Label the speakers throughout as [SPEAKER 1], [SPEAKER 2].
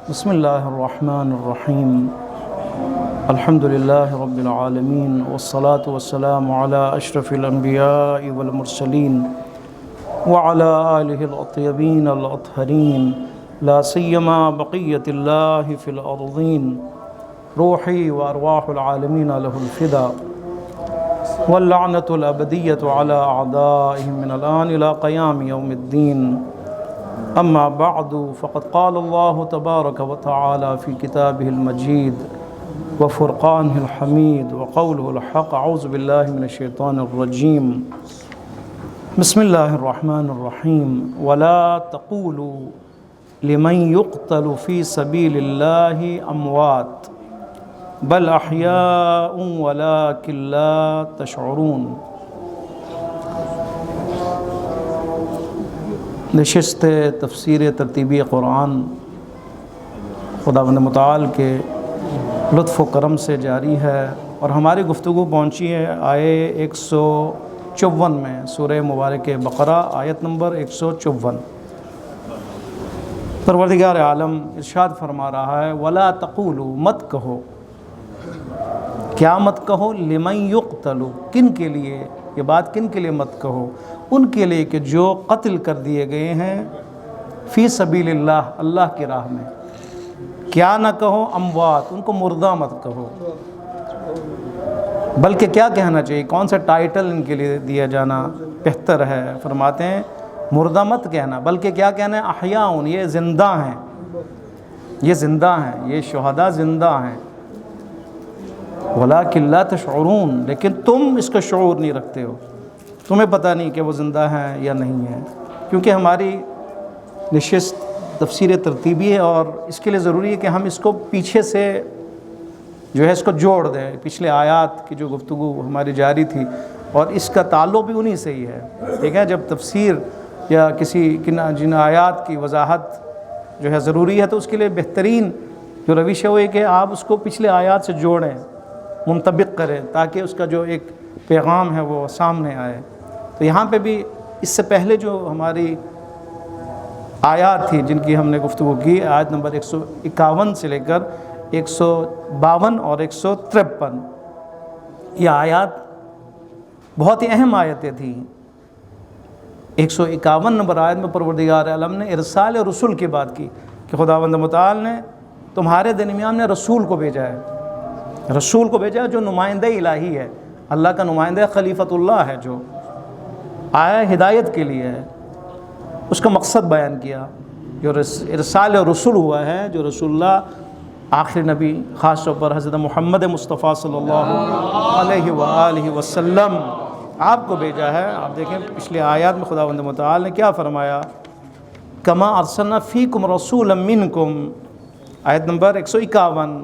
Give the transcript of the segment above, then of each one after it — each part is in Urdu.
[SPEAKER 1] بسم اللہ الرحمن الرحیم الحمد للہ رب العالمین والصلاة والسلام علی اشرف الانبیاء والمرسلین وعلی آلہ الاطیبین الاطہرین لا سیما بقیت اللہ فی الارضین روحی وارواح العالمین لہ الفدا واللعنۃ الابدیۃ علی اعدائہم من الآن الى قیام یوم الدین اما بعد فقد قال الله تبارك وتعالى في كتابه المجيد وفرقانه الحميد وقوله الحق. اعوذ بالله من الشيطان الرجيم. بسم الله الرحمن الرحيم. ولا تقولوا لمن يقتل في سبيل الله اموات بل احياء ولكن لا تشعرون. نشست تفسیر ترتیبی قرآن خداوند متعال کے لطف و کرم سے جاری ہے اور ہماری گفتگو پہنچی ہے آیے 154 میں سورہ مبارک بقرہ آیت نمبر 154. پروردگار عالم ارشاد فرما رہا ہے ولا تقولوا مت کہو. کیا مت کہو؟ لمن یقتل، کن کے لیے؟ یہ بات کن کے لیے مت کہو؟ ان کے لیے کہ جو قتل کر دیے گئے ہیں فی سبیل اللہ، اللہ کی راہ میں. کیا نہ کہو اموات، ان کو مردہ مت کہو، بلکہ کیا کہنا چاہیے؟ کون سا ٹائٹل ان کے لیے دیا جانا بہتر ہے؟ فرماتے ہیں مردہ مت کہنا، بلکہ کیا کہنا ہے؟ احیاء، یہ زندہ ہیں، یہ زندہ ہیں، یہ شہداء زندہ ہیں. وَلَٰكِن لَا تَشْعُرُونَ، لیکن تم اس کا شعور نہیں رکھتے ہو، تمہیں پتہ نہیں کہ وہ زندہ ہیں یا نہیں ہیں. کیونکہ ہماری نشست تفسیر ترتیبی ہے اور اس کے لیے ضروری ہے کہ ہم اس کو پیچھے سے جو ہے اس کو جوڑ دیں. پچھلے آیات کی جو گفتگو ہماری جاری تھی اور اس کا تعلق بھی انہی سے ہی ہے. ٹھیک ہے، جب تفسیر یا جن آیات کی وضاحت جو ہے ضروری ہے تو اس کے لیے بہترین جو روش ہے وہ یہ کہ آپ اس کو پچھلے آیات سے جوڑیں، منطبق کریں، تاکہ اس کا جو ایک پیغام ہے وہ سامنے آئے. تو یہاں پہ بھی اس سے پہلے جو ہماری آیات تھی جن کی ہم نے گفتگو کی، آیت نمبر 151 سے لے کر 152 اور 153، یہ آیات بہت ہی اہم آیتیں تھیں. 151 نمبر آیت میں پروردگار عالم نے ارسال رسول کی بات کی کہ خداوند متعال نے تمہارے درمیان میں رسول کو بھیجا ہے، رسول کو بھیجا جو نمائندہ الہی ہے، اللہ کا نمائندہ خلیفۃ اللہ ہے، جو آیا ہدایت کے لیے ہے. اس کا مقصد بیان کیا. جو ارسال رسول ہوا ہے، جو رسول اللہ آخری نبی خاص طور پر حضرت محمد مصطفیٰ صلی اللہ علیہ وآلہ وسلم آپ کو بھیجا ہے. آپ دیکھیں پچھلے آیات میں خداوند متعال نے کیا فرمایا، کما ارسلنا فیکم رسولا منکم، آیت نمبر 151،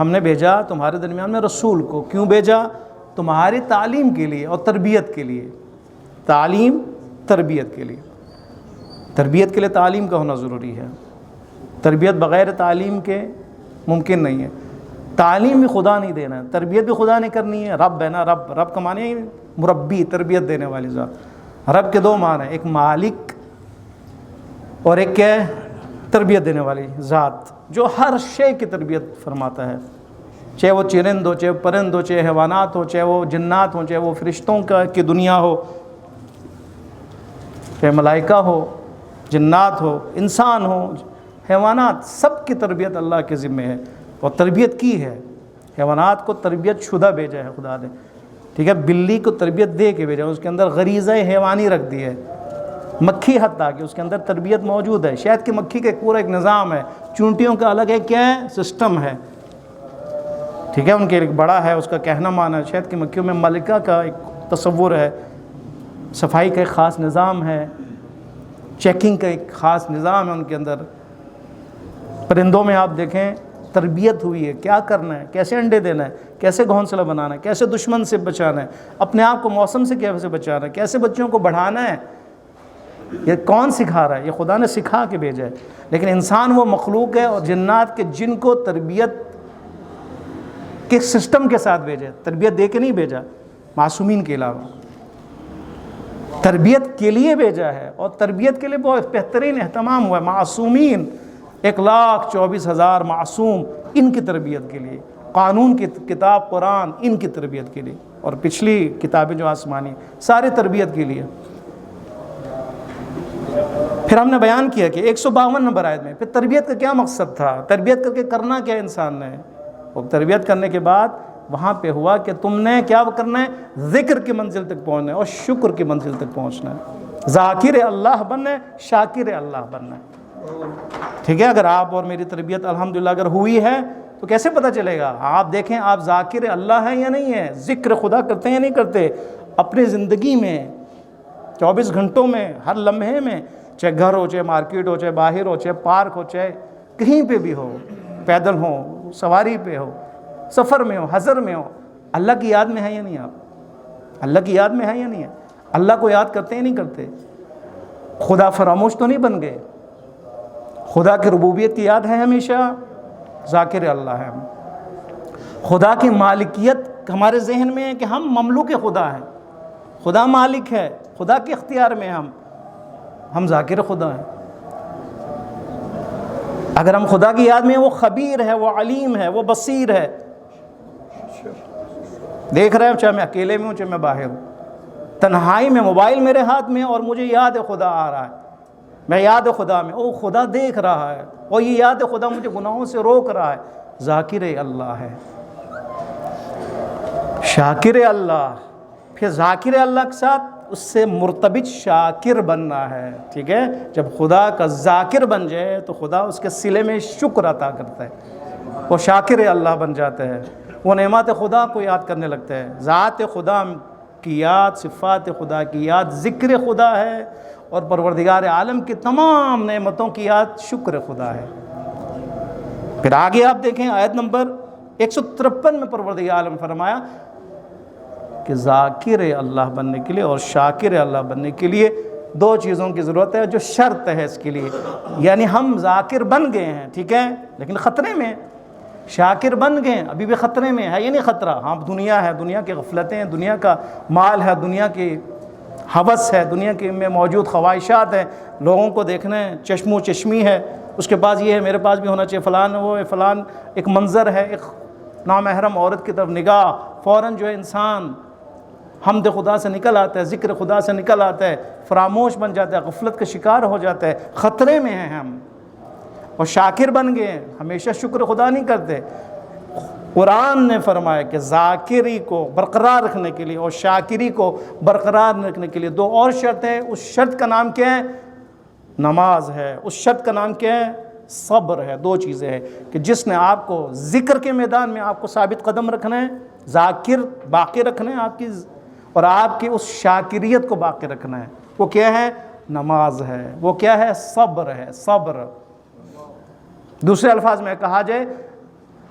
[SPEAKER 1] ہم نے بھیجا تمہارے درمیان میں رسول کو. کیوں بھیجا؟ تمہاری تعلیم کے لیے اور تربیت کے لیے. تعلیم، تربیت کے لیے. تربیت کے لیے تعلیم کا ہونا ضروری ہے. تربیت بغیر تعلیم کے ممکن نہیں ہے. تعلیم بھی خدا نہیں دینا ہے، تربیت بھی خدا نہیں کرنی ہے. رب ہے نا، رب کا معنی ہے مربی، تربیت دینے والی ذات. رب کے دو معنی ہیں، ایک مالک اور ایک کیا ہے؟ تربیت دینے والی ذات، جو ہر شے کی تربیت فرماتا ہے، چاہے وہ چرند ہو، چاہے پرند ہو، چاہے حیوانات ہو، چاہے وہ جنات ہوں، چاہے وہ فرشتوں کی دنیا ہو، چاہے ملائکہ ہو، جنات ہو، انسان ہو، حیوانات، سب کی تربیت اللہ کے ذمہ ہے. اور تربیت کی ہے. حیوانات کو تربیت شدہ بھیجا ہے خدا نے. ٹھیک ہے، بلی کو تربیت دے کے بھیجا، اس کے اندر غریزہ حیوانی رکھ دی ہے. مکھی حتیٰ کہ اس کے اندر تربیت موجود ہے. شہد کی مکھی کا ایک پورا ایک نظام ہے. چونٹیوں کا الگ ہے، کیا ہے؟ سسٹم ہے. ٹھیک ہے، ان کے ایک بڑا ہے، اس کا کہنا مانا. شہد کی مکھیوں میں ملکہ کا ایک تصور ہے، صفائی کا ایک خاص نظام ہے، چیکنگ کا ایک خاص نظام ہے ان کے اندر. پرندوں میں آپ دیکھیں تربیت ہوئی ہے، کیا کرنا ہے، کیسے انڈے دینا ہے، کیسے گھونسلہ بنانا ہے، کیسے دشمن سے بچانا ہے، اپنے آپ کو موسم سے کیسے بچانا ہے، کیسے بچوں کو بڑھانا ہے. یہ کون سکھا رہا ہے؟ یہ خدا نے سکھا کے بھیجا ہے. لیکن انسان وہ مخلوق ہے اور جنات کے جن کو تربیت کے سسٹم کے ساتھ بھیجا ہے، تربیت دے کے نہیں بھیجا. معصومین کے علاوہ تربیت کے لیے بھیجا ہے، اور تربیت کے لیے بہت بہترین اہتمام ہوا ہے. معصومین 1,24,000 معصوم ان کی تربیت کے لیے، قانون کی کتاب قرآن ان کی تربیت کے لیے، اور پچھلی کتابیں جو آسمانی ساری تربیت کے لیے۔ پھر ہم نے بیان کیا کہ 152 نمبر آیت میں پھر تربیت کا کیا مقصد تھا، تربیت کر کے کرنا کیا انسان نے، اور تربیت کرنے کے بعد وہاں پہ ہوا کہ تم نے کیا کرنا ہے، ذکر کی منزل تک پہنچنا ہے اور شکر کی منزل تک پہنچنا ہے، ذاکر اللہ بننا ہے، شاکر اللہ بننا ہے۔ ٹھیک ہے، اگر آپ اور میری تربیت الحمدللہ اگر ہوئی ہے تو کیسے پتہ چلے گا؟ آپ دیکھیں آپ ذاکر اللہ ہیں یا نہیں ہیں، ذکر خدا کرتے ہیں یا نہیں کرتے اپنی زندگی میں 24 گھنٹوں میں، ہر لمحے میں، چاہے گھر ہو، چاہے مارکیٹ ہو، چاہے باہر ہو، چاہے پارک ہو، چاہے کہیں پہ بھی ہو، پیدل ہو، سواری پہ ہو، سفر میں ہو، حضر میں ہو، اللہ کی یاد میں ہے یا نہیں؟ آپ اللہ کی یاد میں ہے یا نہیں ہے؟ اللہ کو یاد کرتے یا نہیں کرتے؟ خدا فراموش تو نہیں بن گئے؟ خدا کی ربوبیت کی یاد ہے ہمیشہ؟ ذاکر اللہ ہے ہم۔ خدا کی مالکیت ہمارے ذہن میں ہے کہ ہم مملوک خدا ہیں، خدا مالک ہے، خدا کے اختیار میں ہم ذاکر خدا ہیں۔ اگر ہم خدا کی یاد میں ہیں، وہ خبیر ہے، وہ علیم ہے، وہ بصیر ہے، دیکھ رہے ہیں، چاہے میں اکیلے میں ہوں چاہے میں باہر ہوں، تنہائی میں موبائل میرے ہاتھ میں اور مجھے یاد خدا آ رہا ہے، میں یاد خدا میں، او خدا دیکھ رہا ہے، اور یہ یاد خدا مجھے گناہوں سے روک رہا ہے، ذاکر اللہ ہے، شاکر اللہ۔ پھر ذاکر اللہ کے ساتھ اس سے مرتبط شاکر بننا ہے۔ ٹھیک ہے، جب خدا کا ذاکر بن جائے تو خدا اس کے صلے میں شکر عطا کرتا ہے، وہ شاکر اللہ بن جاتا ہے، وہ نعمات خدا کو یاد کرنے لگتا ہے۔ ذات خدا کی یاد، صفات خدا کی یاد ذکر خدا ہے، اور پروردگار عالم کی تمام نعمتوں کی یاد شکر خدا ہے۔ پھر آگے آپ دیکھیں آیت نمبر 153 میں پروردگار عالم فرمایا کہ ذاکر اللہ بننے کے لیے اور شاکر اللہ بننے کے لیے 2 چیزوں کی ضرورت ہے جو شرط ہے اس کے لیے، یعنی ہم ذاکر بن گئے ہیں، ٹھیک ہے، لیکن خطرے میں، شاکر بن گئے ابھی بھی خطرے میں ہے، یہ نہیں خطرہ، ہاں دنیا ہے، دنیا کی غفلتیں ہیں، دنیا کا مال ہے، دنیا کی ہوس ہے، دنیا کے میں موجود خواہشات ہیں، لوگوں کو دیکھنا ہے، چشم و چشمی ہے، اس کے پاس یہ ہے میرے پاس بھی ہونا چاہیے، فلان وہ ہے، فلان ایک منظر ہے، ایک نامحرم عورت کی طرف نگاہ، فوراً جو ہے انسان حمد خدا سے نکل آتا ہے، ذکر خدا سے نکل آتا ہے، فراموش بن جاتا ہے، غفلت کا شکار ہو جاتا ہے، خطرے میں ہیں ہم، اور شاکر بن گئے ہیں، ہمیشہ شکر خدا نہیں کرتے۔ قرآن نے فرمایا کہ ذاکری کو برقرار رکھنے کے لیے اور شاکری کو برقرار رکھنے کے لیے 2 اور شرط ہے، اس شرط کا نام کیا ہے؟ نماز ہے، اس شرط کا نام کیا ہے؟ صبر ہے۔ 2 چیزیں ہیں کہ جس نے آپ کو ذکر کے میدان میں آپ کو ثابت قدم رکھنا ہے، ذاکر باقی رکھنا ہے آپ کی، اور آپ کی اس شاکریت کو باقی رکھنا ہے، وہ کیا ہے؟ نماز ہے، وہ کیا ہے؟ صبر ہے، صبر۔ دوسرے الفاظ میں کہا جائے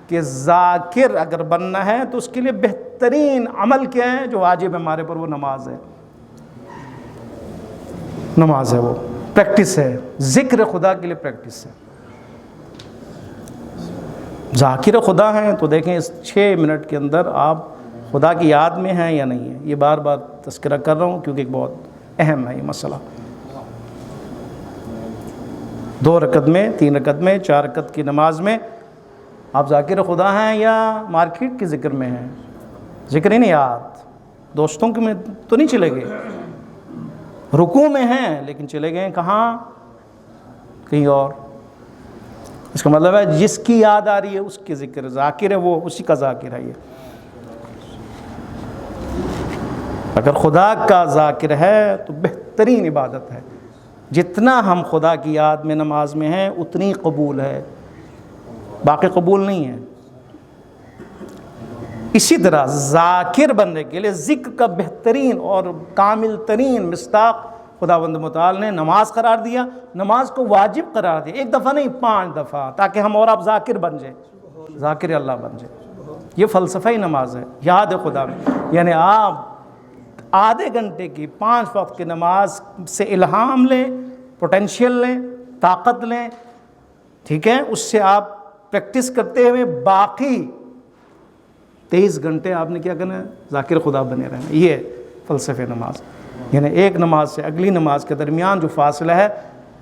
[SPEAKER 1] کہ ذاکر اگر بننا ہے تو اس کے لیے بہترین عمل کیا ہے جو واجب ہے ہمارے پر؟ وہ نماز ہے، نماز ہے، وہ پریکٹس ہے، ذکر خدا کے لیے پریکٹس ہے۔ ذاکر خدا ہیں تو دیکھیں اس 6 منٹ کے اندر آپ خدا کی یاد میں ہیں یا نہیں ہیں؟ یہ بار بار تذکرہ کر رہا ہوں کیونکہ ایک بہت اہم ہے یہ مسئلہ۔ 2 رکعت میں، 3 رکعت میں، 4 رکعت کی نماز میں آپ ذاکر خدا ہیں یا مارکیٹ کے ذکر میں ہیں؟ ذکر ہی نہیں یاد، دوستوں کے میں تو نہیں چلے گئے، رکوع میں ہیں لیکن چلے گئے کہاں؟ کہیں اور۔ اس کا مطلب ہے جس کی یاد آ رہی ہے اس کے ذکر، ذاکر ہے وہ، اسی کا ذاکر ہے یہ۔ اگر خدا کا ذاکر ہے تو بہترین عبادت ہے، جتنا ہم خدا کی یاد میں نماز میں ہیں اتنی قبول ہے، باقی قبول نہیں ہے۔ اسی طرح ذاکر بننے کے لیے ذکر کا بہترین اور کامل ترین مصداق خداوند متعال نے نماز قرار دیا، نماز کو واجب قرار دیا، 1 دفعہ نہیں 5 دفعہ، تاکہ ہم اور آپ ذاکر بن جائیں، ذاکر اللہ بن جائیں۔ یہ فلسفہ ہی نماز ہے، یاد خدا میں، یعنی آپ آدھے گھنٹے کی 5 وقت کی نماز سے الہام لیں، پوٹینشیل لیں، طاقت لیں، ٹھیک ہے، اس سے آپ پریکٹس کرتے ہوئے باقی 23 گھنٹے آپ نے کیا کرنا ہے؟ ذاکر خدا بنے رہنا۔ یہ فلسفہ نماز، یعنی ایک نماز سے اگلی نماز کے درمیان جو فاصلہ ہے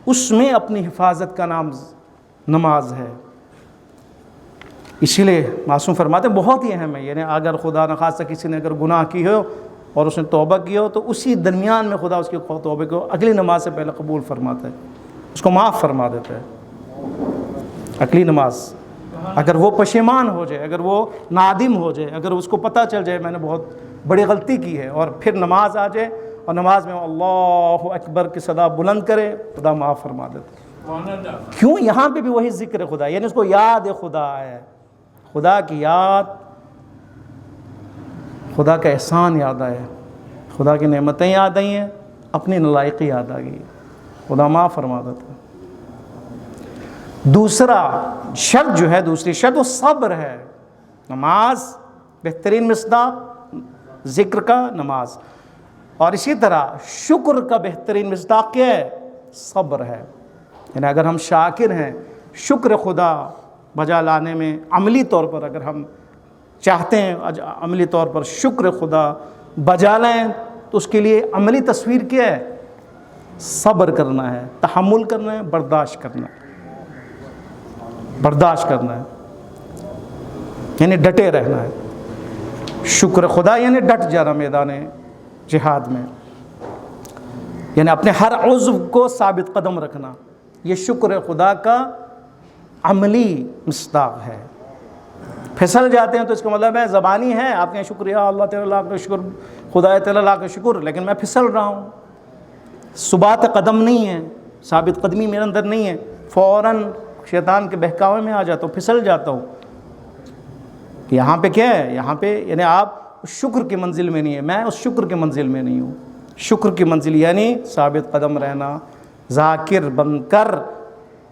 [SPEAKER 1] اس میں اپنی حفاظت کا نام نماز ہے۔ اسی لیے معصوم فرماتے ہیں بہت ہی اہم ہے، یعنی اگر خدا نخواستہ کسی نے اگر گناہ کی ہو اور اس نے توبہ کی ہو تو اسی درمیان میں خدا اس کی توبہ کو اگلی نماز سے پہلے قبول فرماتا ہے، اس کو معاف فرما دیتا ہے۔ اگلی نماز اگر وہ پشیمان ہو جائے، اگر وہ نادم ہو جائے، اگر اس کو پتہ چل جائے میں نے بہت بڑی غلطی کی ہے، اور پھر نماز آ جائے اور نماز میں اللہ اکبر کی صدا بلند کرے، خدا معاف فرما دیتا ہے۔ کیوں؟ یہاں پہ بھی وہی ذکر خدا، یعنی اس کو یاد خدا ہے، خدا کی یاد، خدا کا احسان یاد آیا، خدا کی نعمتیں یاد آئی ہیں، اپنی نالائقی یاد آ گئی، خدا معاف فرما دیتا ہے۔ دوسرا شرط جو ہے، دوسری شرط وہ صبر ہے۔ نماز بہترین مصداق ذکر کا نماز، اور اسی طرح شکر کا بہترین مصداق کیا ہے؟ صبر ہے۔ یعنی اگر ہم شاکر ہیں، شکر خدا بجا لانے میں عملی طور پر اگر ہم چاہتے ہیں عملی طور پر شکر خدا بجا لائیں تو اس کے لیے عملی تصویر کیا ہے؟ صبر کرنا ہے، تحمل کرنا ہے، برداشت کرنا ہے، برداشت کرنا ہے، یعنی ڈٹے رہنا ہے۔ شکر خدا یعنی ڈٹ جانا میدان جہاد میں، یعنی اپنے ہر عضو کو ثابت قدم رکھنا، یہ شکر خدا کا عملی مصداق ہے۔ پھسل جاتے ہیں تو اس کا مطلب ہے زبانی ہے، آپ کہیں شکریہ اللہ تعالیٰ لاکھ کا شکر، خدا تعالیٰ لاکھ کا شکر، لیکن میں پھسل رہا ہوں، ثبات قدم نہیں ہے، ثابت قدمی میرے اندر نہیں ہے، فوراً شیطان کے بہکاوے میں آ جاتا ہوں، پھسل جاتا ہوں۔ یہاں پہ کیا ہے؟ یہاں پہ یعنی آپ شکر کی منزل میں نہیں ہے، میں اس شکر کی منزل میں نہیں ہوں۔ شکر کی منزل یعنی ثابت قدم رہنا، ذاکر بن کر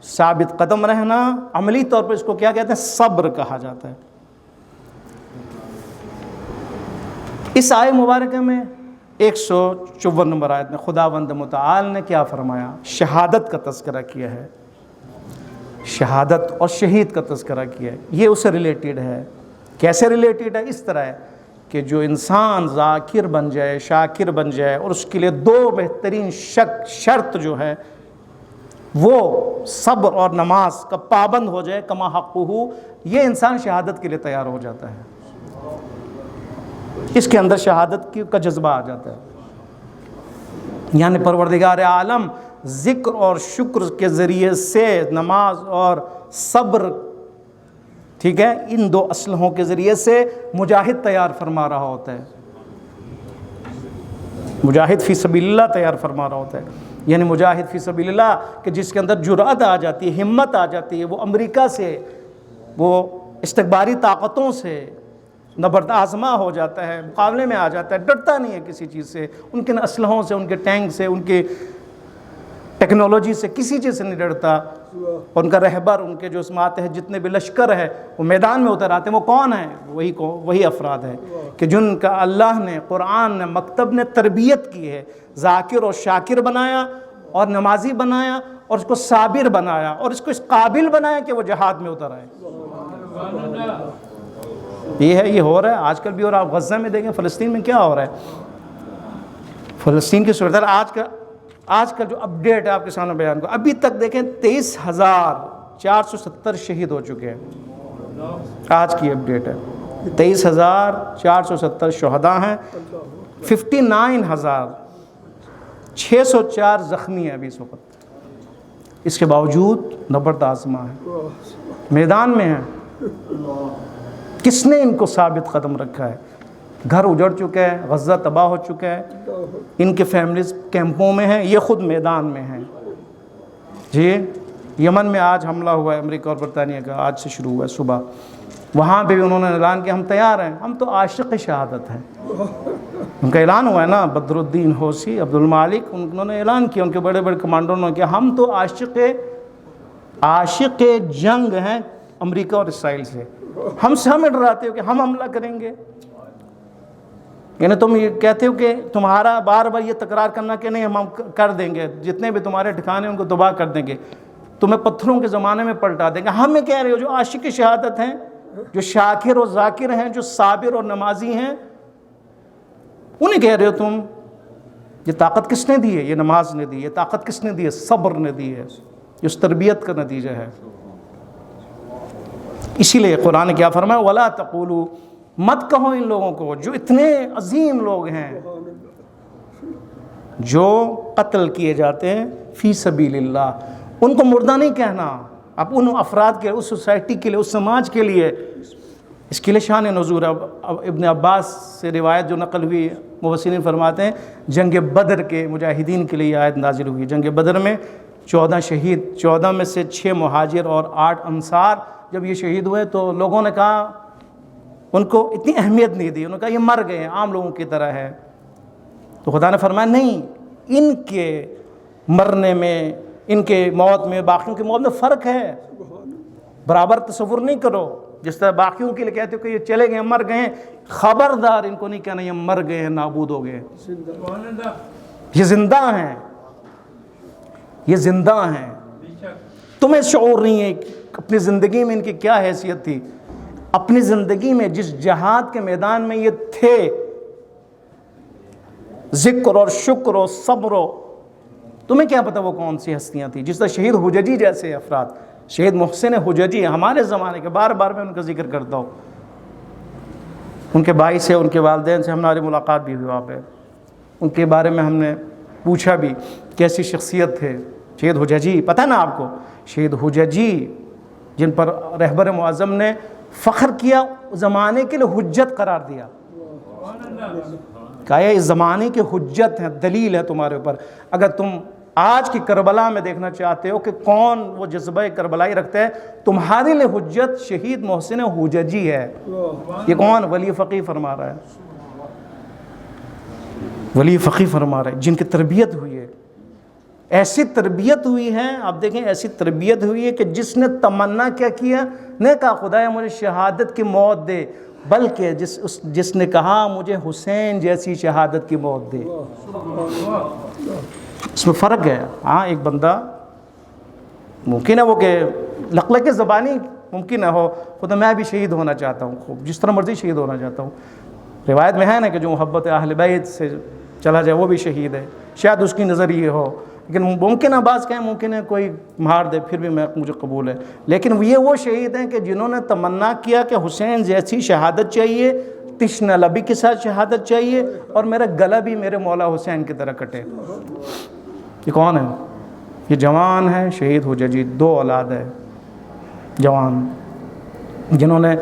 [SPEAKER 1] ثابت قدم رہنا، عملی طور پر اس کو کیا کہتے ہیں؟ صبر کہا جاتا ہے۔ اس آیت مبارکہ میں 154 نمبر آیت میں خداوند متعال نے کیا فرمایا؟ شہادت کا تذکرہ کیا ہے، شہادت اور شہید کا تذکرہ کیا ہے۔ یہ اس سے ریلیٹڈ ہے۔ کیسے ریلیٹڈ ہے؟ اس طرح ہے کہ جو انسان ذاکر بن جائے، شاکر بن جائے، اور اس کے لیے دو بہترین شرط جو ہے وہ صبر اور نماز کا پابند ہو جائے، کما حقہ، یہ انسان شہادت کے لیے تیار ہو جاتا ہے، اس کے اندر شہادت کا جذبہ آ جاتا ہے۔ یعنی پروردگار عالم ذکر اور شکر کے ذریعے سے نماز اور صبر، ٹھیک ہے، ان دو اسلحوں کے ذریعے سے مجاہد تیار فرما رہا ہوتا ہے، مجاہد فی سبیل اللہ تیار فرما رہا ہوتا ہے۔ یعنی مجاہد فی سبیل اللہ کہ جس کے اندر جرأت آ جاتی ہے، ہمت آ جاتی ہے، وہ امریکہ سے، وہ استکباری طاقتوں سے نبرد آزما ہو جاتا ہے، مقابلے میں آ جاتا ہے، ڈرتا نہیں ہے کسی چیز سے، ان کے اسلحوں سے، ان کے ٹینک سے، ان کے ٹیکنالوجی سے، کسی چیز سے نہیں ڈرتا۔ ان کا رہبر، ان کے جو ماتحت جتنے بھی لشکر ہے وہ میدان میں اتر آتے ہیں، وہ کون ہیں؟ وہی افراد ہیں کہ جن کا اللہ نے، قرآن نے، مکتب نے تربیت کی ہے، ذاکر اور شاکر بنایا اور نمازی بنایا اور اس کو صابر بنایا اور اس کو اس قابل بنایا کہ وہ جہاد میں اتر آئے۔ یہ ہے، یہ ہو رہا ہے آج کل بھی، اور آپ غزہ میں دیکھیں، فلسطین میں کیا ہو رہا ہے، فلسطین کی صورتحال آج کا جو اپڈیٹ ہے آپ کے سامنے بیان کو، ابھی تک دیکھیں 23,470 شہید ہو چکے ہیں، آج کی اپڈیٹ ہے 23,470 شہداء ہیں، 59,604 زخمی ہیں ابھی اس وقت، اس کے باوجود نبرد آزما ہے، میدان میں ہیں۔ کس نے ان کو ثابت قدم رکھا ہے؟ گھر اجڑ چکے ہیں، غزہ تباہ ہو چکا ہے، ان کے فیملیز کیمپوں میں ہیں، یہ خود میدان میں ہیں۔ جی یمن میں آج حملہ ہوا ہے امریکہ اور برطانیہ کا، آج سے شروع ہوا ہے صبح، وہاں پہ بھی انہوں نے اعلان کیا ہم تیار ہیں، ہم تو عاشق شہادت ہیں، ان کا اعلان ہوا ہے نا، بدر الدین حوثی، عبد المالک، انہوں نے اعلان کیا، ان کے بڑے بڑے کمانڈروں نے کیا ہم تو عاشق جنگ ہیں امریکہ اور اسرائیل سے، ہمیں ڈراتے ہو کہ ہم حملہ کریں گے، یعنی تم یہ کہتے ہو کہ تمہارا بار بار یہ تکرار کرنا کہ نہیں ہم کر دیں گے، جتنے بھی تمہارے ٹھکانے ان کو تباہ کر دیں گے، تمہیں پتھروں کے زمانے میں پلٹا دیں گے، ہمیں کہہ رہے ہو جو عاشق شہادت ہیں، جو شاکر اور ذاکر ہیں، جو صابر اور نمازی ہیں، انہیں کہہ رہے ہو تم۔ یہ طاقت کس نے دی ہے؟ یہ نماز نے دی ہے۔ طاقت کس نے دی ہے؟ صبر نے دی ہے، اس تربیت کا نتیجہ ہے۔ اسی لیے قرآن نے کیا فرمایا، وَلَا تَقُولُوا، مت کہو ان لوگوں کو جو اتنے عظیم لوگ ہیں جو قتل کیے جاتے ہیں فی سبیل اللہ، ان کو مردہ نہیں کہنا. اب ان افراد کے، اس سوسائٹی کے لیے، اس سماج کے لیے اس کے لیے شان نزول. اب ابن عباس سے روایت جو نقل ہوئی، مفسرین فرماتے ہیں جنگ بدر کے مجاہدین کے لیے یہ آیت نازل ہوئی. جنگ بدر میں 14 شہید، 14 میں سے 6 مہاجر اور 8 انصار جب یہ شہید ہوئے تو لوگوں نے کہا، ان کو اتنی اہمیت نہیں دی، انہوں نے کہا یہ مر گئے ہیں، عام لوگوں کی طرح ہے. تو خدا نے فرمایا نہیں، ان کے مرنے میں، ان کے موت میں، باقیوں کی موت میں فرق ہے. برابر تصور نہیں کرو. جس طرح باقیوں کے لیے کہتے ہو کہ یہ چلے گئے، مر گئے ہیں، خبردار ان کو نہیں کہنا یہ مر گئے ہیں، نابود ہو گئے. یہ زندہ ہیں، یہ زندہ ہیں. تمہیں شعور نہیں ہے اپنی زندگی میں ان کی کیا حیثیت تھی. اپنی زندگی میں جس جہاد کے میدان میں یہ تھے، ذکر اور شکر و صبر و، تمہیں کیا پتہ وہ کون سی ہستیاں تھیں. جس طرح شہید حججی جیسے افراد، شہید محسن حججی ہمارے زمانے کے، بار بار میں ان کا ذکر کرتا ہوں. ان کے بھائی سے، ان کے والدین سے ہماری ملاقات بھی ہوئی وہاں پہ. ان کے بارے میں ہم نے پوچھا بھی کیسی شخصیت تھے شہید حججی. پتہ نا آپ کو شہید حججی جن پر رہبر معظم نے فخر کیا، زمانے کے لیے حجت قرار دیا، کہا یہ اس زمانے کی حجت ہے، دلیل ہے تمہارے اوپر. اگر تم آج کی کربلا میں دیکھنا چاہتے ہو کہ کون وہ جذبہ کربلائی رکھتا ہے، تمہارے لیے حجت شہید محسن حججی ہے. یہ کون؟ ولی فقی فرما رہا ہے، ولی فقی فرما رہا ہے، جن کی تربیت ہوئی ہے. ایسی تربیت ہوئی ہے، آپ دیکھیں ایسی تربیت ہوئی ہے کہ جس نے تمنا کیا کیا، نے کہا خدایا مجھے شہادت کی موت دے، بلکہ جس نے کہا مجھے حسین جیسی شہادت کی موت دے. اس میں فرق ہے. ہاں ایک بندہ ممکن ہے وہ کہ لقلق زبانی ممکن ہے ہو، خدا میں بھی شہید ہونا چاہتا ہوں، خوب جس طرح مرضی شہید ہونا چاہتا ہوں. روایت میں ہے نا کہ جو محبت اہل بیت سے چلا جائے وہ بھی شہید ہے. شاید اس کی نظر یہ ہو، لیکن ممکن ہے بعض کہیں ممکن ہے کوئی مار دے پھر بھی مجھے قبول ہے. لیکن یہ وہ شہید ہیں کہ جنہوں نے تمنا کیا کہ حسین جیسی شہادت چاہیے، تشنہ لبی کے ساتھ شہادت چاہیے، اور میرا گلا بھی میرے مولا حسین کی طرح کٹے. یہ کون ہے؟ یہ جوان ہے شہید حججی. 2 اولاد ہے جوان، جنہوں نے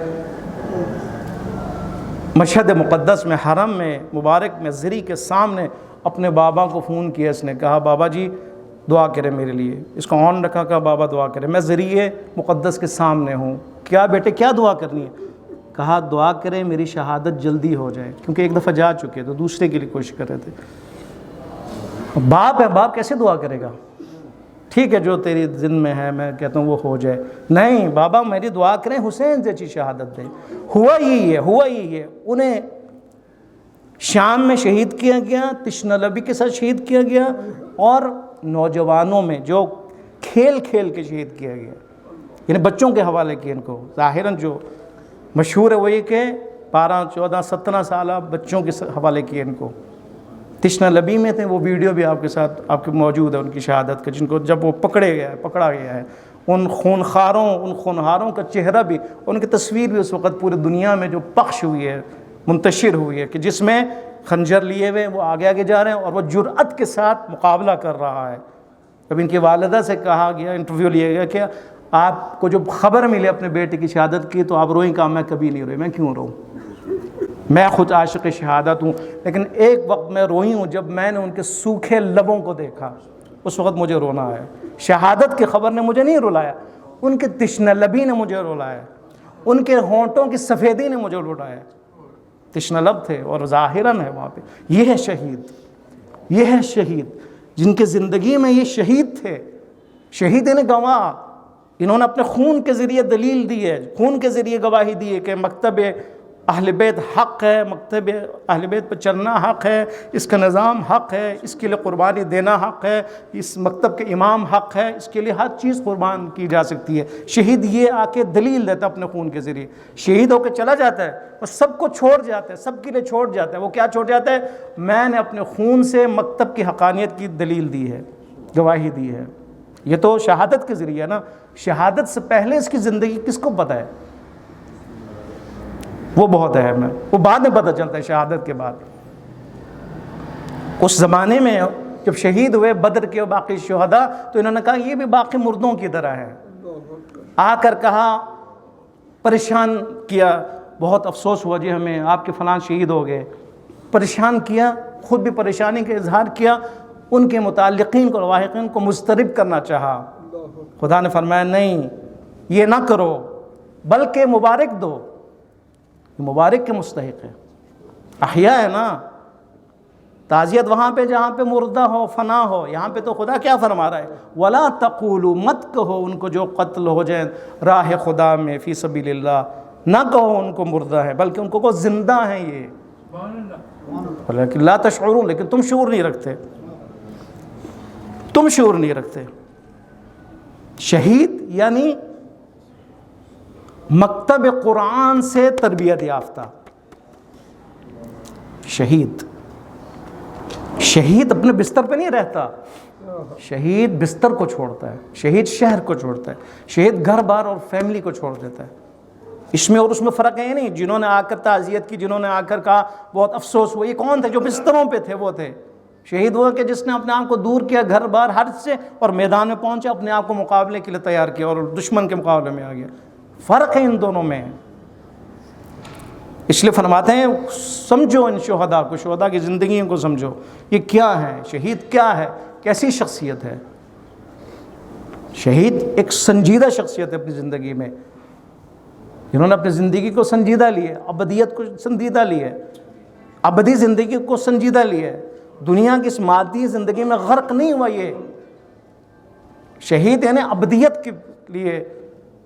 [SPEAKER 1] مشہد مقدس میں، حرم میں مبارک میں زری کے سامنے اپنے بابا کو فون کیا. اس نے کہا بابا جی دعا کرے میرے لیے. اس کو آن رکھا، کہا بابا دعا کرے، میں ذریعے مقدس کے سامنے ہوں. کیا بیٹے کیا دعا کرنی ہے؟ کہا دعا کرے میری شہادت جلدی ہو جائے، کیونکہ ایک دفعہ جا چکے تو دوسرے کے لیے کوشش کر رہے تھے. باپ ہے، باپ کیسے دعا کرے گا؟ ٹھیک ہے جو تیری ذمہ میں ہے میں کہتا ہوں وہ ہو جائے. نہیں بابا میری دعا کریں حسین جیسی شہادت دے. ہوا یہی ہے. انہیں شام میں شہید کیا گیا، تشنہ لبی کے ساتھ شہید کیا گیا، اور نوجوانوں میں جو کھیل کھیل کے شہید کیا گیا، یعنی بچوں کے حوالے کیا. ان کو ظاہراً جو مشہور ہے وہ یہ کہ 12 14 17 سالہ بچوں کے حوالے کیے ان کو. تشنہ لبی میں تھے، وہ ویڈیو بھی آپ کے ساتھ آپ کے موجود ہے ان کی شہادت کا، جن کو جب وہ پکڑا گیا ہے. ان خونخاروں کا چہرہ بھی، ان کی تصویر بھی اس وقت پورے دنیا میں جو پخش ہوئی ہے، منتشر ہوئی ہے، کہ جس میں خنجر لیے ہوئے وہ آگے جا رہے ہیں اور وہ جرأت کے ساتھ مقابلہ کر رہا ہے. جب ان کی والدہ سے کہا گیا، انٹرویو لیا گیا کہ آپ کو جب خبر ملی اپنے بیٹے کی شہادت کی تو آپ روئیں؟ کہا میں کبھی نہیں روئی. میں کیوں روؤں؟ میں خود عاشق شہادت ہوں، لیکن ایک وقت میں روئی ہوں جب میں نے ان کے سوکھے لبوں کو دیکھا، اس وقت مجھے رونا آیا. شہادت کی خبر نے مجھے نہیں رلایا، ان کے تشنہ لبی نے مجھے رلایا، ان کے ہونٹوں کی سفیدی نے مجھے رلایا. تشنہ لب تھے اور ظاہراً ہے وہاں پہ. یہ ہے شہید جن کے زندگی میں یہ شہید تھے. شہید نے گواہ، انہوں نے اپنے خون کے ذریعے دلیل دی ہے، خون کے ذریعے گواہی دی ہے کہ مکتب اہل بیت حق ہے، مکتب اہل بیت پر چلنا حق ہے، اس کا نظام حق ہے، اس کے لیے قربانی دینا حق ہے، اس مکتب کے امام حق ہے، اس کے لیے ہر چیز قربان کی جا سکتی ہے. شہید یہ آ کے دلیل دیتا اپنے خون کے ذریعے. شہید ہو کے چلا جاتا ہے اور سب کو چھوڑ جاتا ہے، سب کے لیے چھوڑ جاتا ہے. وہ کیا چھوڑ جاتا ہے؟ میں نے اپنے خون سے مکتب کی حقانیت کی دلیل دی ہے، گواہی دی ہے. یہ تو شہادت کے ذریعے نا. شہادت سے پہلے اس کی زندگی کس کو پتہ ہے؟ وہ بہت اہم ہے، وہ بعد میں پتہ چلتا ہے شہادت کے بعد۔ اس زمانے میں جب شہید ہوئے بدر کے باقی شہداء، تو انہوں نے کہا یہ بھی باقی مردوں کی طرح ہے، آ کر کہا، پریشان کیا، بہت افسوس ہوا جی ہمیں، آپ کے فلاں شہید ہو گئے، پریشان کیا، خود بھی پریشانی کا اظہار کیا، ان کے متعلقین کو، لواحقین کو مضطرب کرنا چاہا۔ خدا نے فرمایا نہیں، یہ نہ کرو، بلکہ مبارک دو، یہ مبارک کے مستحق ہے، احیاء ہے نا، تعزیت وہاں پہ جہاں پہ مردہ ہو، فنا ہو۔ یہاں پہ تو خدا کیا فرما رہا ہے؟ وَلَا تَقُولُوا، مت کہو ان کو جو قتل ہو جائیں راہ خدا میں فی سبیل اللہ، نہ کہو ان کو مردہ ہے، بلکہ ان کو زندہ ہیں یہ، لیکن لا تشعرون، لیکن تم شعور نہیں رکھتے، تم شعور نہیں رکھتے۔ شہید یعنی مکتب قرآن سے تربیت یافتہ شہید۔ شہید اپنے بستر پہ نہیں رہتا، شہید بستر کو چھوڑتا ہے، شہید شہر کو چھوڑتا ہے، شہید گھر بار اور فیملی کو چھوڑ دیتا ہے۔ اس میں اور اس میں فرق ہے نہیں، جنہوں نے آ کر تعزیت کی، جنہوں نے آ کر کہا بہت افسوس ہوا، یہ کون تھے؟ جو بستروں پہ تھے وہ تھے۔ شہید ہوا کہ جس نے اپنے آپ کو دور کیا گھر بار ہر سے، اور میدان میں پہنچا، اپنے آپ کو مقابلے کے لیے تیار کیا اور دشمن کے مقابلے میں آ گیا۔ فرق ہے ان دونوں میں، اس لیے فرماتے ہیں سمجھو ان شہداء کو، شہداء کی زندگیوں کو سمجھو، یہ کیا ہے، شہید کیا ہے، کیسی شخصیت ہے۔ شہید ایک سنجیدہ شخصیت ہے اپنی زندگی میں، جنہوں نے اپنی زندگی کو سنجیدہ لیے، ابدیت کو سنجیدہ لیے، ابدی زندگی کو سنجیدہ لیے، دنیا کی اس مادی زندگی میں غرق نہیں ہوا۔ یہ شہید یعنی ابدیت کے لیے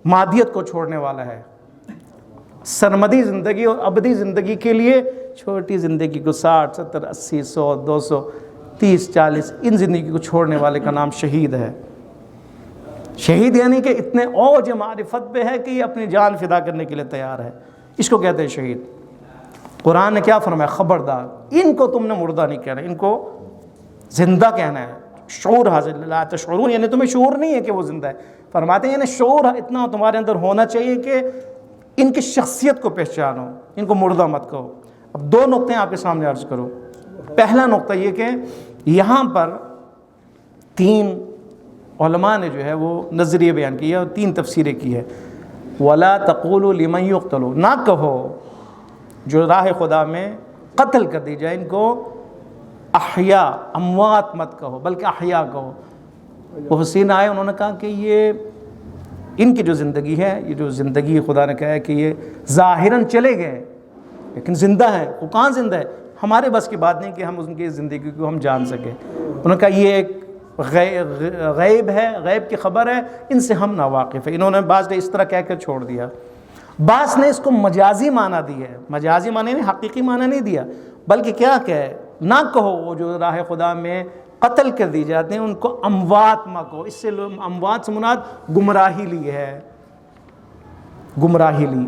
[SPEAKER 1] مادیت کو چھوڑنے والا ہے، سرمدی زندگی اور ابدی زندگی کے لیے چھوٹی زندگی کو 60 70 80 100 200 30 40 ان زندگی کو چھوڑنے والے کا نام شہید ہے۔ شہید یعنی کہ اتنے اوج معرفت پہ ہے کہ یہ اپنی جان فدا کرنے کے لیے تیار ہے، اس کو کہتے ہیں شہید۔ قرآن نے کیا فرمایا؟ خبردار، ان کو تم نے مردہ نہیں کہنا، ان کو زندہ کہنا ہے۔ شعور حاصل، لا تشعرون یعنی تمہیں شعور نہیں ہے کہ وہ زندہ ہے۔ فرماتے ہیں یعنی شعور اتنا تمہارے اندر ہونا چاہیے کہ ان کی شخصیت کو پہچانو، ان کو مردہ مت کہو۔ اب دو نقطے آپ کے سامنے عرض کرو۔ پہلا نقطہ یہ کہ یہاں پر 3 علماء نے جو ہے وہ نظریے بیان کیے اور 3 تفسیریں کی ہے۔ وَلَا تَقُولُوا لِمَنْ يُقْتَلُ، نہ کہو جو راہ خدا میں قتل کر دی جائے ان کو احیاء، اموات مت کہو بلکہ احیاء کہو۔ وہ حسین آئے، انہوں نے کہا کہ یہ ان کی جو زندگی ہے، یہ جو زندگی خدا نے کہا ہے کہ یہ ظاہراً چلے گئے لیکن زندہ ہے، وہ کہاں زندہ ہے؟ ہمارے بس کی بات نہیں کہ ہم ان کی زندگی کو ہم جان سکیں۔ انہوں نے کہا یہ ایک غیب ہے، غیب کی خبر ہے، ان سے ہم ناواقف ہیں۔ انہوں نے بعض نے اس طرح کہہ کر چھوڑ دیا، بعض نے اس کو مجازی معنی دی ہے، مجازی معنی نہیں، حقیقی معنی نہیں دیا، بلکہ کیا کہ نہ کہو وہ جو راہ خدا میں قتل کر دی جاتے ہیں ان کو اموات مت کہو۔ اس سے اموات سے مراد گمراہی لی ہے، گمراہی لی،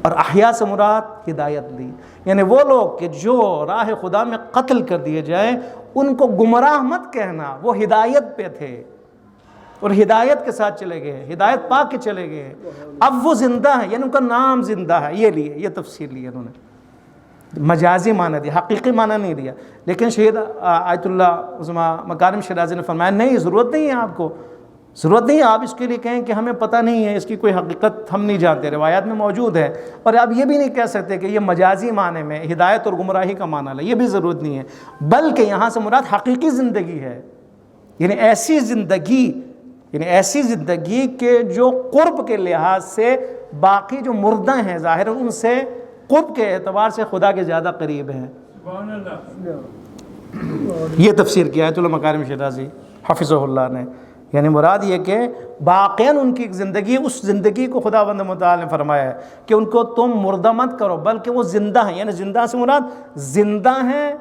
[SPEAKER 1] اور احیاء سے مراد ہدایت لی، یعنی وہ لوگ کہ جو راہ خدا میں قتل کر دیے جائیں ان کو گمراہ مت کہنا، وہ ہدایت پہ تھے اور ہدایت کے ساتھ چلے گئے، ہدایت پا کے چلے گئے، اب وہ زندہ ہیں، یعنی ان کا نام زندہ ہے۔ یہ لیے، یہ تفسیر لی انہوں نے، مجازی معنی دیا، حقیقی معنی نہیں دیا۔ لیکن شہید آیت اللہ عظمیٰ مکارم شیرازی نے فرمایا نہیں، ضرورت نہیں ہے، آپ کو ضرورت نہیں ہے آپ اس کے لیے کہیں کہ ہمیں پتہ نہیں ہے، اس کی کوئی حقیقت ہم نہیں جانتے، روایات میں موجود ہے، اور اب یہ بھی نہیں کہہ سکتے کہ یہ مجازی معنی میں ہدایت اور گمراہی کا معنی ہے، یہ بھی ضرورت نہیں ہے، بلکہ یہاں سے مراد حقیقی زندگی ہے، یعنی ایسی زندگی، یعنی ایسی زندگی کہ جو قرب کے لحاظ سے باقی جو مردہ ہیں ظاہر ان سے قرب کے اعتبار سے خدا کے زیادہ قریب ہیں۔ یہ تفسیر کیا ہے آیت مکارم شیرازی حفظہ اللہ نے، یعنی مراد یہ کہ باقیاً ان کی زندگی، اس زندگی کو خداوند متعال نے فرمایا ہے کہ ان کو تم مردہ مت کرو بلکہ وہ زندہ ہیں، یعنی زندہ سے مراد زندہ ہیں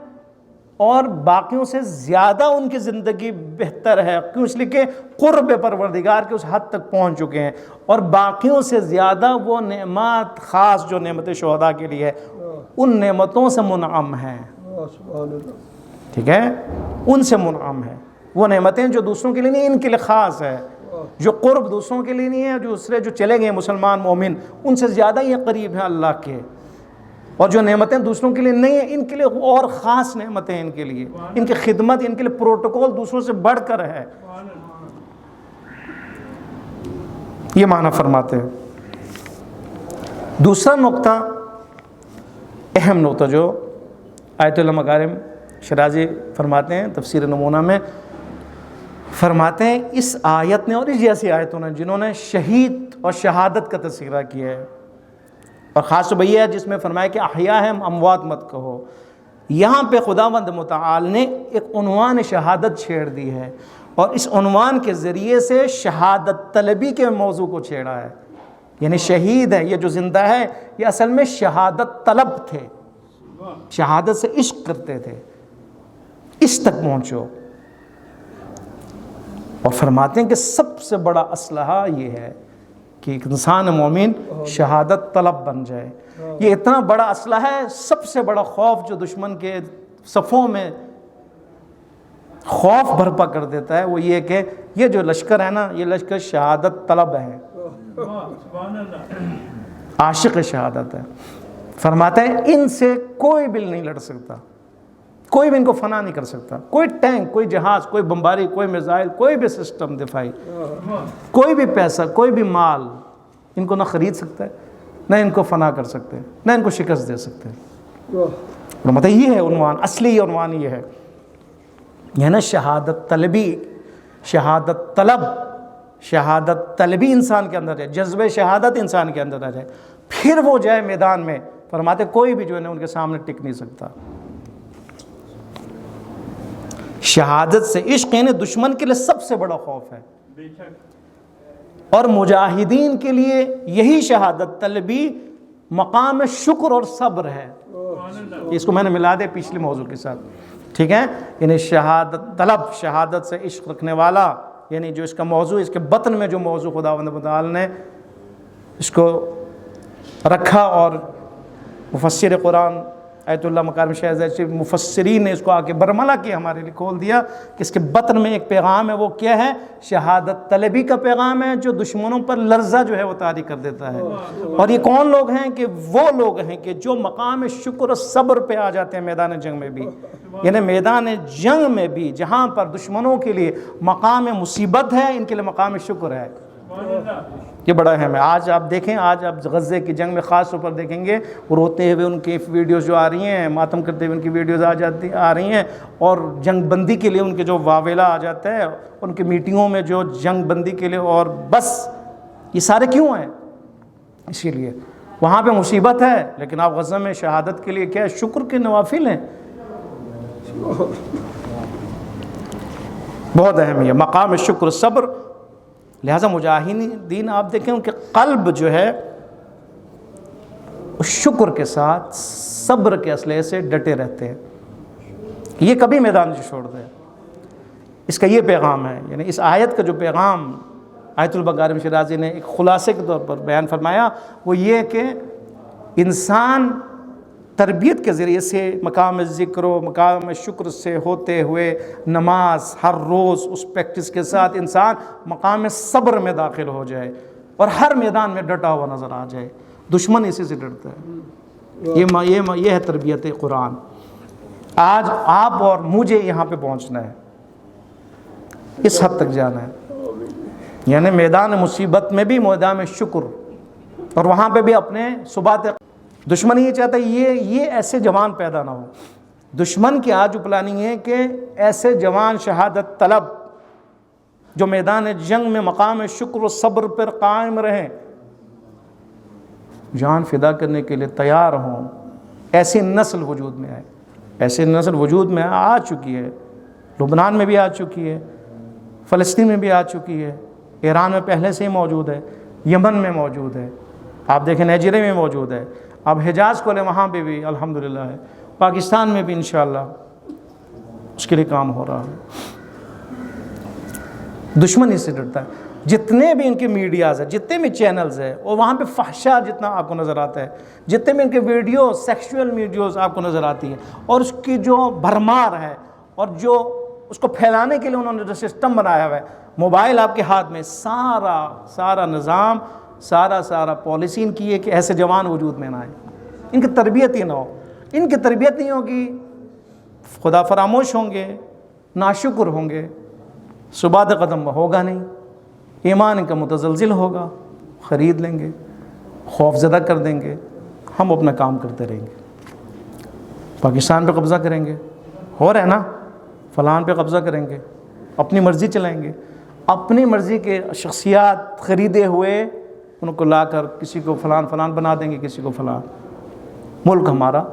[SPEAKER 1] اور باقیوں سے زیادہ ان کی زندگی بہتر ہے، کیوں؟ اس لیے کہ قرب پروردگار کے اس حد تک پہنچ چکے ہیں، اور باقیوں سے زیادہ وہ نعمت خاص جو نعمت شہداء کے لیے ہے ان نعمتوں سے منعم ہیں، ٹھیک ہے، ان سے منعم ہے۔ وہ نعمتیں جو دوسروں کے لیے نہیں، ان کے لیے خاص ہے، جو قرب دوسروں کے لیے نہیں ہے، جو دوسرے جو چلے گئے مسلمان مومن ان سے زیادہ یہ قریب ہیں اللہ کے، اور جو نعمتیں دوسروں کے لیے نہیں ہیں ان کے لیے اور خاص نعمتیں ہیں، ان کے لیے ان کی خدمت، ان کے لیے پروٹوکول دوسروں سے بڑھ کر ہے، یہ معنی فرماتے ہیں۔ دوسرا نقطہ، اہم نقطہ جو آیت اللہ مکارم شرازی فرماتے ہیں تفسیر نمونہ میں، فرماتے ہیں اس آیت نے اور اس جیسی آیتوں نے جنہوں نے شہید اور شہادت کا تذکرہ کیا ہے، اور خاص طور یہ ہے جس میں فرمایا کہ احیاء ہے اموات مت کہو، یہاں پہ خداوند متعال نے ایک عنوان شہادت چھیڑ دی ہے، اور اس عنوان کے ذریعے سے شہادت طلبی کے موضوع کو چھیڑا ہے۔ یعنی شہید ہے، یہ جو زندہ ہے یہ اصل میں شہادت طلب تھے، شہادت سے عشق کرتے تھے، اس تک پہنچو۔ اور فرماتے ہیں کہ سب سے بڑا اسلحہ یہ ہے کہ ایک انسان مومن شہادت طلب بن جائے، یہ اتنا بڑا اسلحہ ہے۔ سب سے بڑا خوف جو دشمن کے صفوں میں خوف برپا کر دیتا ہے وہ یہ کہ یہ جو لشکر ہے نا، یہ لشکر شہادت طلب ہے، عاشق شہادت ہے۔ فرماتا ہے ان سے کوئی بھی نہیں لڑ سکتا، کوئی بھی ان کو فنا نہیں کر سکتا، کوئی ٹینک، کوئی جہاز، کوئی بمباری، کوئی میزائل، کوئی بھی سسٹم دفاعی، کوئی بھی پیسہ، کوئی بھی مال ان کو نہ خرید سکتا ہے، نہ ان کو فنا کر سکتے ہیں، نہ ان کو شکست دے سکتے ہیں۔ مطلب یہ ہے عنوان، اصلی عنوان یہ ہے، یہ نا شہادت طلبی، شہادت طلب، شہادت طلبی انسان کے اندر ہے، جذبہ شہادت انسان کے اندر آ جائے، پھر وہ جائے میدان میں۔ فرماتے کوئی بھی جو ہے نا ان کے سامنے ٹک نہیں سکتا۔ شہادت سے عشق یعنی دشمن کے لیے سب سے بڑا خوف ہے، اور مجاہدین کے لیے یہی شہادت طلبی مقام شکر اور صبر ہے۔ اس کو میں نے ملا دے پچھلے موضوع کے ساتھ، ٹھیک ہے؟ یعنی شہادت طلب، شہادت سے عشق رکھنے والا، یعنی جو اس کا موضوع، اس کے بطن میں جو موضوع خداوند متعال نے اس کو رکھا، اور مفسر قرآن آیت اللہ مکارم شہزاد مفسرین نے اس کو آ کے برملا کیا، ہمارے لیے کھول دیا کہ اس کے بطن میں ایک پیغام ہے، وہ کیا ہے؟ شہادت طلبی کا پیغام ہے جو دشمنوں پر لرزہ جو ہے وہ طاری کر دیتا ہے۔ اور یہ کون لوگ ہیں؟ کہ وہ لوگ ہیں کہ جو مقام شکر و صبر پہ آ جاتے ہیں میدان جنگ میں بھی، یعنی میدان جنگ میں بھی جہاں پر دشمنوں کے لیے مقام مصیبت ہے، ان کے لیے مقام شکر ہے۔ یہ بڑا اہم ہے۔ آج آپ دیکھیں، آج آپ غزے کی جنگ میں خاص طور پر دیکھیں گے، وہ روتے ہوئے ان کی ویڈیوز جو آ رہی ہیں، ماتم کرتے ہوئے ان کی ویڈیوز آ رہی ہیں، اور جنگ بندی کے لیے ان کے جو واویلا آ جاتا ہے ان کی میٹنگوں میں جو جنگ بندی کے لیے، اور بس یہ سارے کیوں ہیں؟ اسی لیے وہاں پہ مصیبت ہے، لیکن آپ غزہ میں شہادت کے لیے کیا ہے؟ شکر کے نوافل ہیں۔ بہت اہم ہے مقام شکر صبر۔ لہٰذا مجاہدین آپ دیکھیں ان کے قلب جو ہے شکر کے ساتھ صبر کے اسلحے سے ڈٹے رہتے ہیں، یہ کبھی میدان نہیں چھوڑتے۔ اس کا یہ پیغام ہے، یعنی اس آیت کا جو پیغام آیت البقارہ میں شرازی نے ایک خلاصے کے طور پر بیان فرمایا وہ یہ کہ انسان تربیت کے ذریعے سے مقام ذکر و مقام شکر سے ہوتے ہوئے نماز ہر روز اس پریکٹس کے ساتھ انسان مقام صبر میں داخل ہو جائے اور ہر میدان میں ڈٹا ہوا نظر آ جائے۔ دشمن اسی سے ڈرتا ہے۔ یہ ہے تربیت قرآن۔ آج آپ اور مجھے یہاں پہ پہنچنا ہے، اس حد تک جانا ہے، یعنی میدان مصیبت میں بھی میدان شکر، اور وہاں پہ بھی اپنے ثبات۔ دشمن یہ چاہتا ہے یہ ایسے جوان پیدا نہ ہو۔ دشمن کی آج پلاننگ ہے کہ ایسے جوان شہادت طلب جو میدان جنگ میں مقام شکر و صبر پر قائم رہیں، جان فدا کرنے کے لیے تیار ہوں، ایسی نسل وجود میں آئے۔ ایسی نسل وجود میں آ چکی ہے، لبنان میں بھی آ چکی ہے، فلسطین میں بھی آ چکی ہے، ایران میں پہلے سے ہی موجود ہے، یمن میں موجود ہے، آپ دیکھیں نائجیریا میں موجود ہے، اب حجاز کو لیں وہاں پہ بھی الحمدللہ ہے، پاکستان میں بھی انشاءاللہ اس کے لیے کام ہو رہا ہے۔ دشمن اس سے ڈرتا ہے۔ جتنے بھی ان کے میڈیاز ہیں، جتنے بھی چینلز ہیں، اور وہاں پہ فحشا جتنا آپ کو نظر آتا ہے، جتنے بھی ان کے ویڈیوز، سیکشول ویڈیوز آپ کو نظر آتی ہیں، اور اس کی جو بھرمار ہے، اور جو اس کو پھیلانے کے لیے انہوں نے جو سسٹم بنایا ہوا ہے، موبائل آپ کے ہاتھ میں، سارا نظام، سارا پالیسی ان کی ہے کہ ایسے جوان وجود میں نہ آئے۔ ان کی تربیت ہی نہ ہو. ان کی تربیت نہیں ہوگی، خدا فراموش ہوں گے، ناشکر ہوں گے، ثبات قدم ہوگا نہیں، ایمان ان کا متزلزل ہوگا، خرید لیں گے، خوف زدہ کر دیں گے. ہم اپنا کام کرتے رہیں گے، پاکستان پہ قبضہ کریں گے، ہو رہا ہے نا، فلان پہ قبضہ کریں گے، اپنی مرضی چلائیں گے، اپنی مرضی کے شخصیات خریدے ہوئے ان کو لا کر کسی کو فلان فلان بنا دیں گے، کسی کو فلان. ملک ہمارا،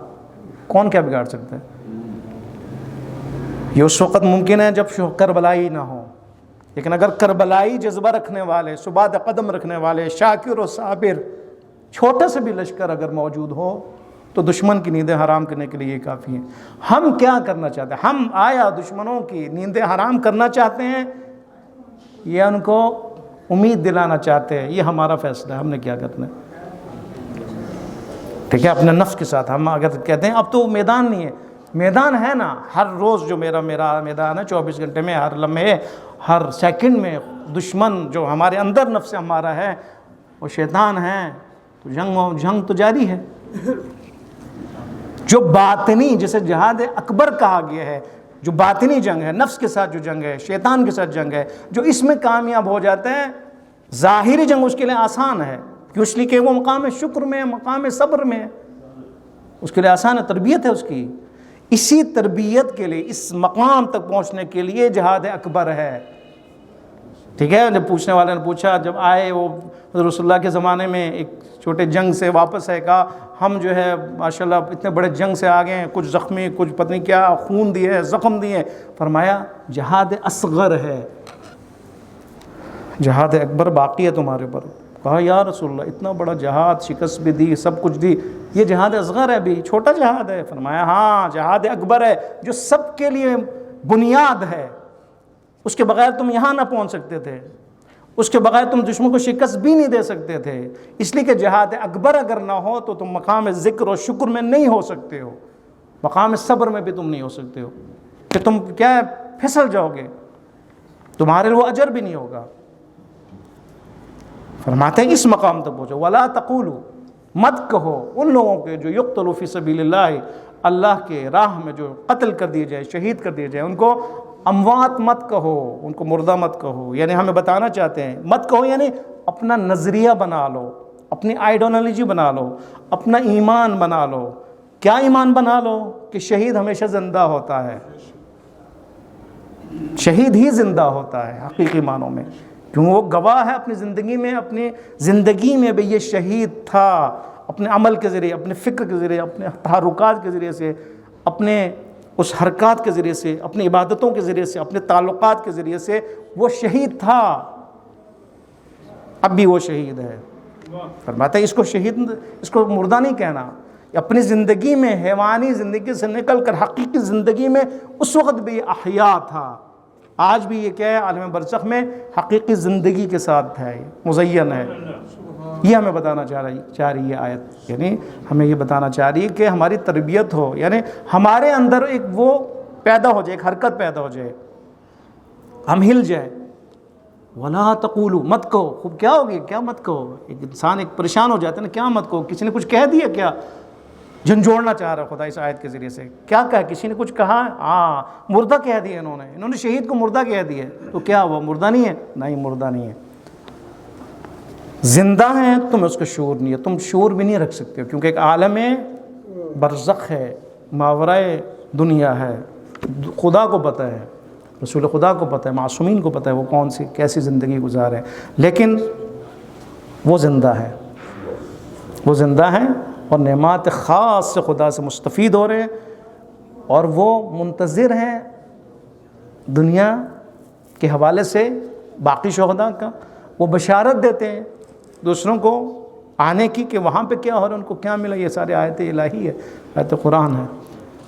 [SPEAKER 1] کون کیا بگاڑ سکتا ہے؟ یہ اس وقت ممکن ہے جب کربلائی نہ ہو، لیکن اگر کربلائی جذبہ رکھنے والے، ثبات قدم رکھنے والے، شاکر و صابر، چھوٹا سے بھی لشکر اگر موجود ہو تو دشمن کی نیندیں حرام کرنے کے لیے یہ کافی ہیں. ہم کیا کرنا چاہتے ہیں؟ ہم آیا دشمنوں کی نیندیں حرام کرنا چاہتے ہیں یا ان کو امید دلانا چاہتے ہیں؟ یہ ہمارا فیصلہ ہے، ہم نے کیا کرنا ہے. ٹھیک ہے، اپنے نفس کے ساتھ. ہم اگر کہتے ہیں اب تو میدان نہیں ہے، میدان ہے نا. ہر روز جو میرا میدان ہے، 24 گھنٹے میں، ہر لمحے، ہر سیکنڈ میں دشمن جو ہمارے اندر نفس ہمارا ہے وہ شیطان ہے، تو جنگ تو جاری ہے. جو باطنی، جسے جہاد اکبر کہا گیا ہے، جو باطنی جنگ ہے، نفس کے ساتھ جو جنگ ہے، شیطان کے ساتھ جنگ ہے، جو اس میں کامیاب ہو جاتے ہیں، ظاہری جنگ اس کے لیے آسان ہے، اس لیے کہ وہ مقام شکر میں، مقام صبر میں، اس کے لیے آسان ہے، تربیت ہے اس کی. اسی تربیت کے لیے، اس مقام تک پہنچنے کے لیے جہاد اکبر ہے. ٹھیک ہے. جب پوچھنے والے نے پوچھا، جب آئے وہ رسول اللہ کے زمانے میں ایک چھوٹے جنگ سے واپس ہے، کہا ہم جو ہے ماشاءاللہ اتنے بڑے جنگ سے آ گئے ہیں، کچھ زخمی، کچھ پتہ نہیں کیا خون دیے، زخم دیے. فرمایا جہاد اصغر ہے، جہاد اکبر باقی ہے تمہارے پر. کہا یا رسول اللہ اتنا بڑا جہاد، شکست بھی دی، سب کچھ دی، یہ جہاد اصغر ہے، ابھی چھوٹا جہاد ہے. فرمایا ہاں جہاد اکبر ہے، جو سب کے لیے بنیاد ہے. اس کے بغیر تم یہاں نہ پہنچ سکتے تھے، اس کے بغیر تم دشمن کو شکست بھی نہیں دے سکتے تھے. اس لیے کہ جہاد اکبر اگر نہ ہو تو تم مقام ذکر و شکر میں نہیں ہو سکتے ہو، مقام صبر میں بھی تم نہیں ہو سکتے ہو، کہ تم کیا ہے پھسل جاؤ گے، تمہارے وہ اجر بھی نہیں ہوگا. فرماتے ہیں اس مقام تک پہنچو. ولا تقولوا، مت کہو ان لوگوں کے جو یقتلوا فی سبیل اللہ، اللہ کے راہ میں جو قتل کر دیے جائے، شہید کر دیے جائے، ان کو اموات مت کہو، ان کو مردہ مت کہو. یعنی ہمیں بتانا چاہتے ہیں مت کہو، یعنی اپنا نظریہ بنا لو، اپنی آئیڈیالوجی بنا لو، اپنا ایمان بنا لو. کیا ایمان بنا لو؟ کہ شہید ہمیشہ زندہ ہوتا ہے، شہید ہی زندہ ہوتا ہے حقیقی معنوں میں، کیوں وہ گواہ ہے اپنی زندگی میں بھی یہ شہید تھا. اپنے عمل کے ذریعے، اپنے فکر کے ذریعے، اپنے تحرکات کے ذریعے سے، اپنے اس حرکات کے ذریعے سے، اپنی عبادتوں کے ذریعے سے، اپنے تعلقات کے ذریعے سے وہ شہید تھا، اب بھی وہ شہید ہے. فرماتا ہے اس کو شہید، اس کو مردہ نہیں کہنا. اپنی زندگی میں، حیوانی زندگی سے نکل کر حقیقی زندگی میں اس وقت بھی یہ احیا تھا. آج بھی یہ کیا ہے، عالم برزخ میں حقیقی زندگی کے ساتھ ہے، مزین ہے. یہ ہمیں بتانا چاہ رہی ہے آیت، یعنی ہمیں یہ بتانا چاہ رہی ہے کہ ہماری تربیت ہو، یعنی ہمارے اندر ایک وہ پیدا ہو جائے، ایک حرکت پیدا ہو جائے، ہم ہل جائیں. ولا تقولوا، مت کہو. خوب کیا ہوگی، کیا مت کہو؟ ایک انسان ایک پریشان ہو جاتا ہے نا، کیا مت کہو؟ کسی نے کچھ کہہ دیا کیا؟ جھنجھوڑنا چاہ رہا خدا اس آیت کے ذریعے سے. کیا کہا؟ کسی نے کچھ کہا؟ ہاں مردہ کہہ دیا انہوں نے شہید کو مردہ کہہ دیا. تو کیا ہوا، مردہ نہیں ہے؟ نہیں مردہ نہیں ہے، زندہ ہیں. تمہیں اس کا شعور نہیں ہے، تم شعور بھی نہیں رکھ سکتے ہو، کیونکہ ایک عالم برزخ ہے، ماورائے دنیا ہے. خدا کو پتہ ہے، رسول خدا کو پتہ ہے، معصومین کو پتہ ہے وہ کون سی کیسی زندگی گزارے، لیکن وہ زندہ ہے، وہ زندہ ہیں اور نعمات خاص سے خدا سے مستفید ہو رہے ہیں، اور وہ منتظر ہیں دنیا کے حوالے سے باقی شہداء کا. وہ بشارت دیتے ہیں دوسروں کو آنے کی کہ وہاں پہ کیا ہو رہا ہے، ان کو کیا ملا. یہ سارے آیت الہی ہے، آیت قرآن ہے.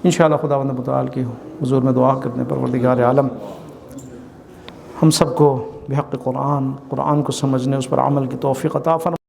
[SPEAKER 1] انشاءاللہ خداوند متعال کی حضور میں دعا کرنے پر پروردگار عالم ہم سب کو بحق قرآن کو سمجھنے، اس پر عمل کی توفیق عطا فرمائے.